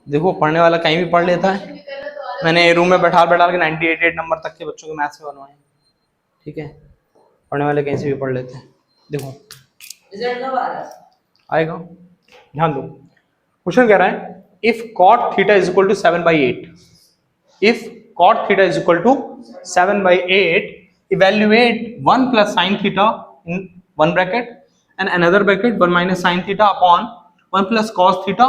देखो पढ़ने वाला कहीं भी पढ़ लेता है। मैंने रूम में बैठा के 98 नंबर तक के बच्चों के मैथ्स में बनवाए। ठीक है, पढ़ने वाले कहीं से भी पढ़ लेते हैं। देखो आएगा, ध्यान दो। क्वेश्चन कह रहा है if cot theta is equal to 7/8, if cot theta is equal to 7/8, evaluate 1 plus sin theta in one bracket and another bracket 1 minus sin theta upon 1 plus cos theta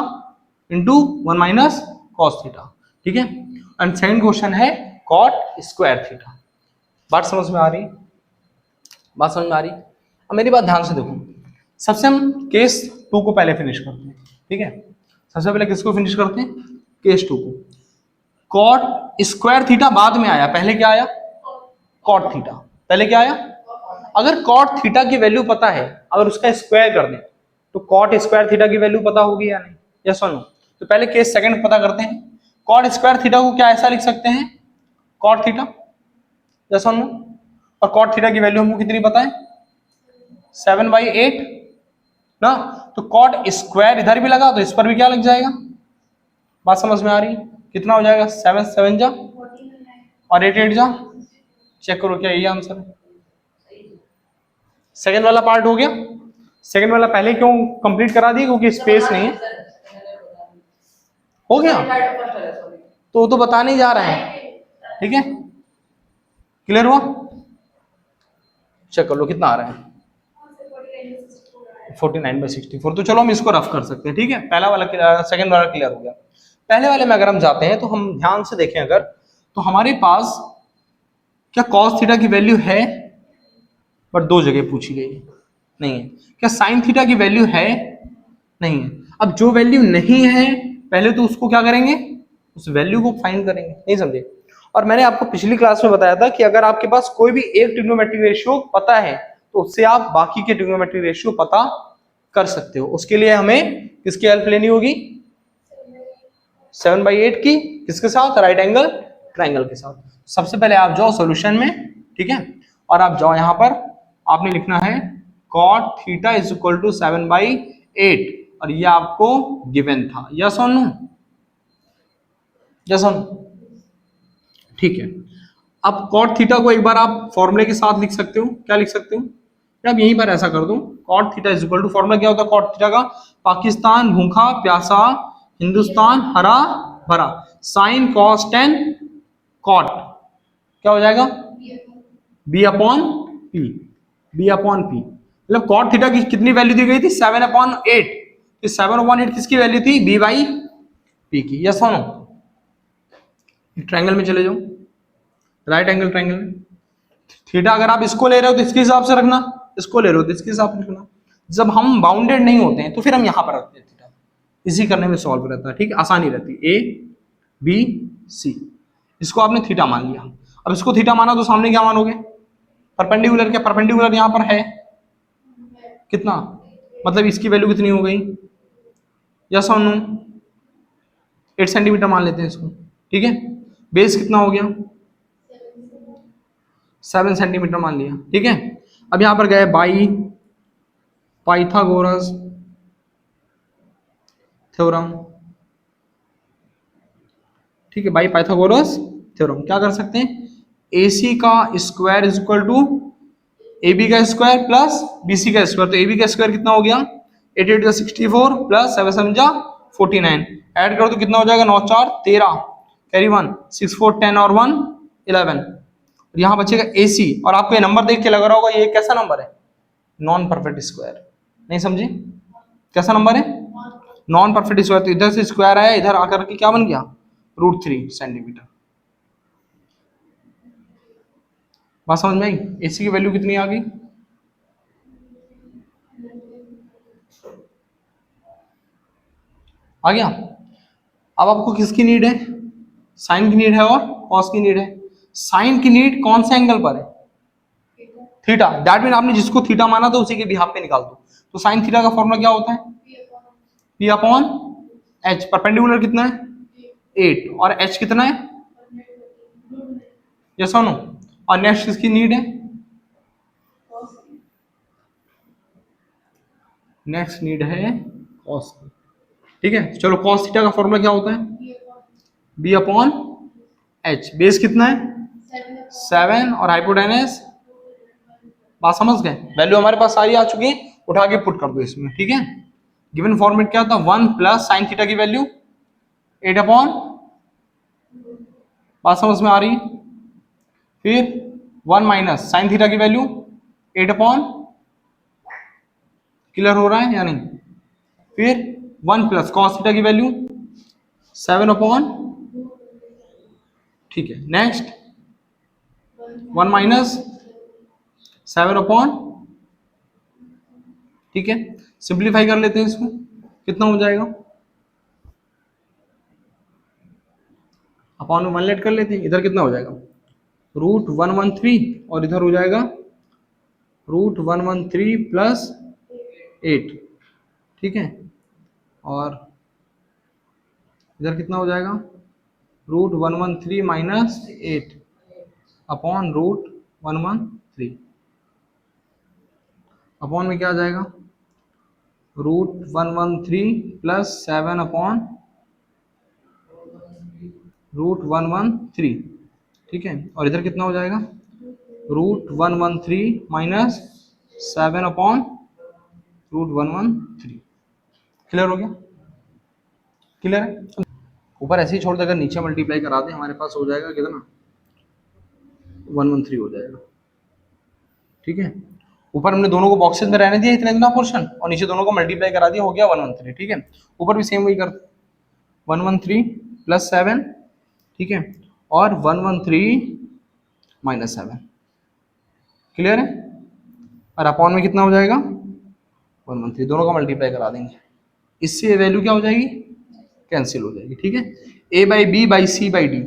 into 1 minus cos theta। ठीक है, and second question है cot square theta. बात समझ में आ रही? बात समझ में आ रही? अब मेरी बात ध्यान से देखो। सबसे हम केस 2 को पहले फिनिश करते हैं। ठीक है, सबसे पहले किसको फिनिश करते हैं? केस 2 को। कॉट स्क्वायर थीटा बाद में आया, पहले क्या आया? Cot theta. पहले क्या आया? अगर कॉट थीटा की वैल्यू पता है, अगर उसका स्क्वायर कर दें तो कॉट स्क्वायर थीटा की वैल्यू पता होगी या नहीं? यस और नो? तो पहले केस सेकंड पता करते हैं। कॉट स्क्वायर थीटा को क्या ऐसा लिख सकते हैं? Cot theta. यस और नो? और कॉट थीटा की वैल्यू हमको कितनी पता है? 7/8 ना। तो कॉट स्क्वायर इधर भी लगा तो इस पर भी क्या लग जाएगा? बात समझ में आ रही? कितना हो जाएगा? 7 7 जा और 8 8 जा। चेक करो क्या यही आंसर है? सेकंड वाला पार्ट हो गया। सेकंड वाला पहले क्यों कंप्लीट करा दिया? क्योंकि स्पेस नहीं है। हो गया तो वो तो बताने ही जा रहे हैं। ठीक है, क्लियर हुआ? चेक कर लो कितना आ रहा है। 49/64। तो चलो हम इसको रफ कर सकते हैं। ठीक है, पहला वाला सेकंड वाला क्लियर हो गया। पहले वाले में अगर हम जाते हैं तो हम ध्यान से देखें अगर, तो हमारे पास क्या cos थीटा की वैल्यू है? पर दो जगह पूछी गई है, नहीं है। क्या sin थीटा की वैल्यू है? नहीं है। अब जो वैल्यू नहीं है पहले तो उसको क्या करेंगे? उस वैल्यू को फाइंड करेंगे। नहीं समझे? और मैंने आपको पिछली क्लास में बताया था कि अगर आपके पास कोई भी एक ट्रिग्नोमेट्रिक रेशियो पता है तो उससे आप बाकी के ट्रिग्नोमेट्रिक रेशियो पता कर सकते हो। उसके लिए हमें किसकी हेल्प लेनी होगी? 7/8 की। किसके साथ? राइट एंगल ट्राइंगल के साथ। सबसे पहले आप जाओ सॉल्यूशन में। ठीक है, और आप जाओ यहां पर, आपने लिखना है cot theta is equal to 7/8 और ये आपको गिवन था। यस और नो? यस और नो? ठीक है, अब cot थीटा को एक बार आप फॉर्मूले के साथ लिख सकते हो। क्या लिख सकते हो? अब यहीं पर ऐसा कर दो, cot theta is equal to, formula क्या होता है cot थीटा का? पाकिस्तान भूखा प्यासा, हिंदुस्तान हरा भरा, साइन कॉस टेन कॉट क्या हो जाएगा? B upon p. B upon p मतलब कॉट थीटा की कितनी वैल्यू दी गई थी? 7/8। 7/8 किसकी वैल्यू थी? बी बाई पी की। यस और नो? ट्रायंगल में चले जाओ, राइट एंगल ट्रायंगल में। थीटा अगर आप इसको ले रहे हो तो इसके हिसाब से रखना, इसको ले रहे हो तो इसके हिसाब से रखना। जब हम बाउंडेड नहीं होते हैं तो फिर हम यहां पर रखते हैं थीटा। इसी करने में सॉल्व रहता है। ठीक है, आसानी रहती है। ए बी सी, इसको आपने थीटा मान लिया। अब इसको थीटा माना तो सामने क्या मानोगे? परपेंडिकुलर। क्या परपेंडिकुलर यहां पर है? कितना? मतलब इसकी वैल्यू कितनी हो गई? यस और नो? 8 सेंटीमीटर मान लेते हैं इसको। ठीक है, बेस कितना हो गया? 7 सेंटीमीटर मान लिया। ठीक है, अब यहां पर गए बाई पाइथागोरस थ्योरम। ठीक है, बाई पाइथागोरस थ्योरम क्या कर सकते हैं? AC का square is equal to AB का स्क्वायर प्लस BC का स्क्वायर। तो AB का स्क्वायर कितना हो गया? 8 8 64 प्लस 7 7 49। ऐड करो तो कितना हो जाएगा? 9 4 13, कैरी 1 6 4 10 और 1 11। यहाँ बचेगा AC। और आपको ये नंबर देख के लग रहा होगा ये कैसा नंबर है? Non perfect square. नहीं समझे? कैसा नंबर है? Non perfect square. तो इधर से स्क्वायर आया, इधर आकर के क्या बन गया? √3 सेंटीमीटर। बात समझ में आई? AC की वैल्यू कितनी आ गई? आ गया। अब आपको किसकी नीड है? साइन की नीड है और कॉस की नीड है। साइन की नीड कौन से एंगल पर है? थीटा। दैट मीन आपने जिसको थीटा माना था उसी के बिहाफ पे निकाल दो। तो साइन थीटा का फॉर्मूला क्या होता है? P upon H। परपेंडिकुलर कितना है? 8 और H कितना है? यस और नो? और नेक्स्ट किसकी नीड है? नेक्स्ट नीड है कॉस की। ठीक है, चलो cos थीटा का फॉर्मूला क्या होता है? b upon h। बेस कितना है? 7 और हाइपोटेनस, बात समझ गए? वैल्यू हमारे पास सारी आ चुकी है, उठा के पुट कर दो इसमें, ठीक है। गिवन फॉर्मेट क्या था? 1 प्लस साइन थीटा की वैल्यू 8 अपॉन, बात समझ में आ रही है? फिर 1 माइनस साइन थीटा की वैल्यू 8 अपॉन, क्लियर हो रहा है या नहीं? फिर 1 प्लस कॉस थीटा की वैल्यू 7 अपॉन, ठीक है। नेक्स्ट 1 माइनस 7 अपॉन, ठीक है। सिंप्लीफाई कर लेते हैं इसको, कितना हो जाएगा? अपॉन में 1 लेट कर लेते हैं, इधर कितना हो जाएगा? √113 और इधर हो जाएगा √113 प्लस 8, ठीक है। और इधर कितना हो जाएगा? √113 माइनस 8 अपॉन √113, अपॉन में क्या आ जाएगा? √113 प्लस 7 अपॉन √113, ठीक है। और इधर कितना हो जाएगा? √113 माइनस 7 अपॉन √113। क्लियर हो गया? क्लियर है? ऊपर ऐसे ही छोड़ दे, अगर नीचे मल्टीप्लाई करा दे हमारे पास हो जाएगा कितना? 113 हो जाएगा, ठीक है। ऊपर हमने दोनों को बॉक्सेस में रहने दिया इतना इतना पोर्शन, और नीचे दोनों को मल्टीप्लाई करा दिया, हो गया 113, ठीक है। ऊपर भी सेम वही कर, 113 प्लस 7, ठीक है, और 113 माइनस 7, क्लियर है। और अपॉन में कितना हो जाएगा? 113, दोनों का मल्टीप्लाई करा देंगे, इससे वैल्यू क्या हो जाएगी? कैंसिल हो जाएगी, ठीक है। a by b by c by d,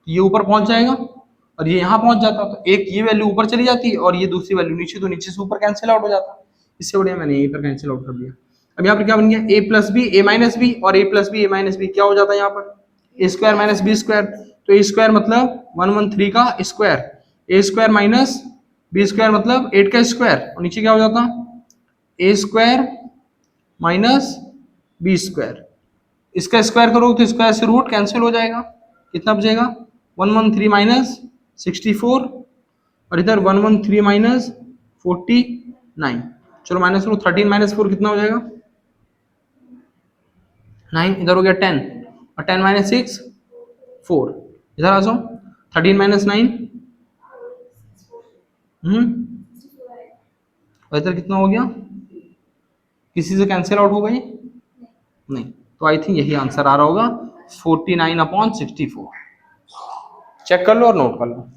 ये ऊपर पहुंच जाएगा और ये यहाँ पहुंच जाता, तो एक ये वैल्यू ऊपर चली जाती है और ये दूसरी वैल्यू नीचे, तो नीचे से ऊपर कैंसिल आउट हो जाता। इससे बढ़िया मैंने यहीं पर कैंसिल आउट कर दिया। अब यहाँ पर क्या बन गया? a plus b a minus b, और a plus b a minus b क्या हो जाता है यहाँ पर? A square minus b square. तो ए स्क्वायर मतलब 113 का स्क्वायर, a square minus b square मतलब 8 का स्क्वायर, और नीचे क्या हो जाता? A square minus b square. इसका स्क्वायर करोगे तो स्क्वायर से रूट कैंसिल हो जाएगा, कितना बचेगा? 113 माइनस 64, और इधर 113 माइनस 49। चलो माइनस करो, 13 माइनस 4 कितना हो जाएगा? 9, इधर हो गया 10, और 10 माइनस 6 4, इधर आ जाओ 13 माइनस 9, और इधर कितना हो गया? किसी से कैंसिल आउट हो गई? नहीं, तो आई थिंक यही आंसर आ रहा होगा 49 अपॉन 64। चेक कर लो और नोट कर लो।